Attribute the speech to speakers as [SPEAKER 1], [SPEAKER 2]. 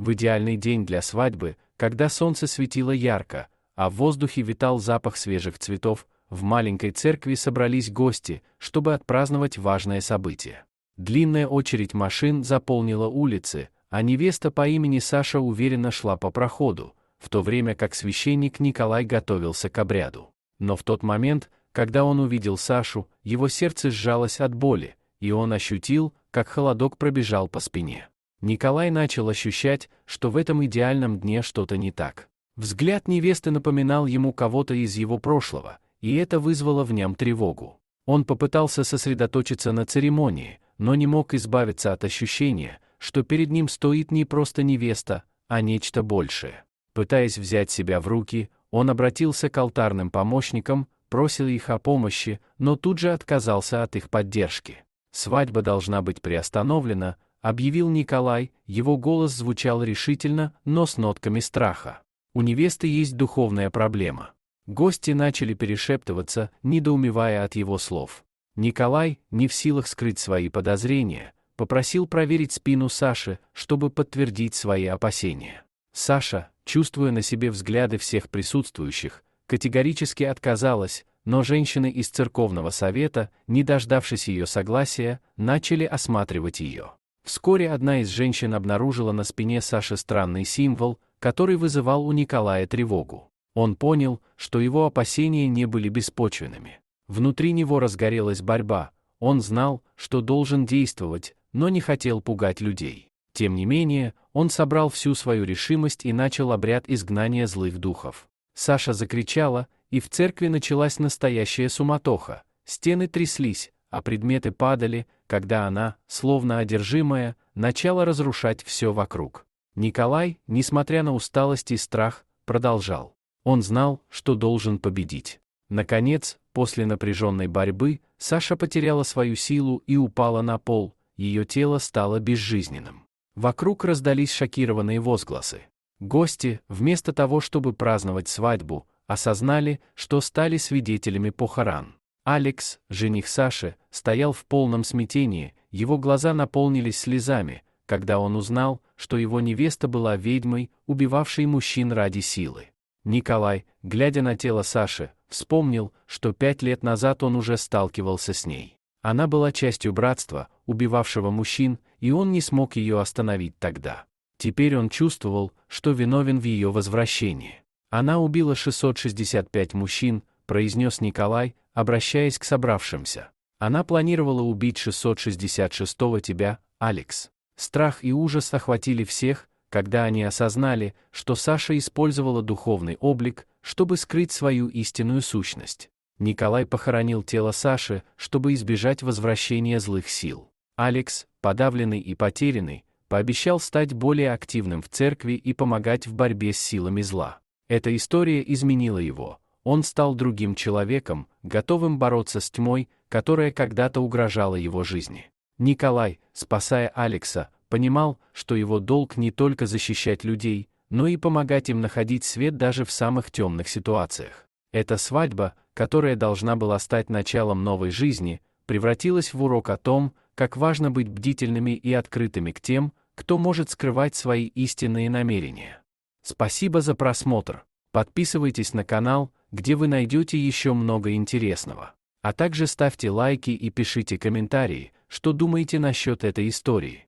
[SPEAKER 1] В идеальный день для свадьбы, когда солнце светило ярко, а в воздухе витал запах свежих цветов, в маленькой церкви собрались гости, чтобы отпраздновать важное событие. Длинная очередь машин заполнила улицы, а невеста по имени Саша уверенно шла по проходу, в то время как священник Николай готовился к обряду. Но в тот момент, когда он увидел Сашу, его сердце сжалось от боли, и он ощутил, как холодок пробежал по спине. Николай начал ощущать, что в этом идеальном дне что-то не так. Взгляд невесты напоминал ему кого-то из его прошлого, и это вызвало в нем тревогу. Он попытался сосредоточиться на церемонии, но не мог избавиться от ощущения, что перед ним стоит не просто невеста, а нечто большее. Пытаясь взять себя в руки, он обратился к алтарным помощникам, просил их о помощи, но тут же отказался от их поддержки. «Свадьба должна быть приостановлена», — объявил Николай, его голос звучал решительно, но с нотками страха. «У невесты есть духовная проблема». Гости начали перешептываться, недоумевая от его слов. Николай, не в силах скрыть свои подозрения, попросил проверить спину Саши, чтобы подтвердить свои опасения. Саша, чувствуя на себе взгляды всех присутствующих, категорически отказалась, но женщины из церковного совета, не дождавшись ее согласия, начали осматривать ее. Вскоре одна из женщин обнаружила на спине Саши странный символ, который вызывал у Николая тревогу. Он понял, что его опасения не были беспочвенными. Внутри него разгорелась борьба, он знал, что должен действовать, но не хотел пугать людей. Тем не менее, он собрал всю свою решимость и начал обряд изгнания злых духов. Саша закричала, и в церкви началась настоящая суматоха. Стены тряслись, а предметы падали, когда она, словно одержимая, начала разрушать все вокруг. Николай, несмотря на усталость и страх, продолжал. Он знал, что должен победить. Наконец, после напряженной борьбы, Саша потеряла свою силу и упала на пол, ее тело стало безжизненным. Вокруг раздались шокированные возгласы. Гости, вместо того, чтобы праздновать свадьбу, осознали, что стали свидетелями похорон. Алекс, жених Саши, стоял в полном смятении, его глаза наполнились слезами, когда он узнал, что его невеста была ведьмой, убивавшей мужчин ради силы. Николай, глядя на тело Саши, вспомнил, что 5 лет назад он уже сталкивался с ней. Она была частью братства, убивавшего мужчин, и он не смог ее остановить тогда. Теперь он чувствовал, что виновен в ее возвращении. «Она убила 665 мужчин», — произнес Николай, обращаясь к собравшимся. «Она планировала убить 666-го тебя, Алекс». Страх и ужас охватили всех, когда они осознали, что Саша использовала духовный облик, чтобы скрыть свою истинную сущность. Николай похоронил тело Саши, чтобы избежать возвращения злых сил. Алекс, подавленный и потерянный, пообещал стать более активным в церкви и помогать в борьбе с силами зла. Эта история изменила его. Он стал другим человеком, готовым бороться с тьмой, которая когда-то угрожала его жизни. Николай, спасая Алекса, понимал, что его долг не только защищать людей, но и помогать им находить свет даже в самых темных ситуациях. Эта свадьба, которая должна была стать началом новой жизни, превратилась в урок о том, как важно быть бдительными и открытыми к тем, кто может скрывать свои истинные намерения. Спасибо за просмотр. Подписывайтесь на канал, где вы найдете еще много интересного. А также ставьте лайки и пишите комментарии, что думаете насчет этой истории.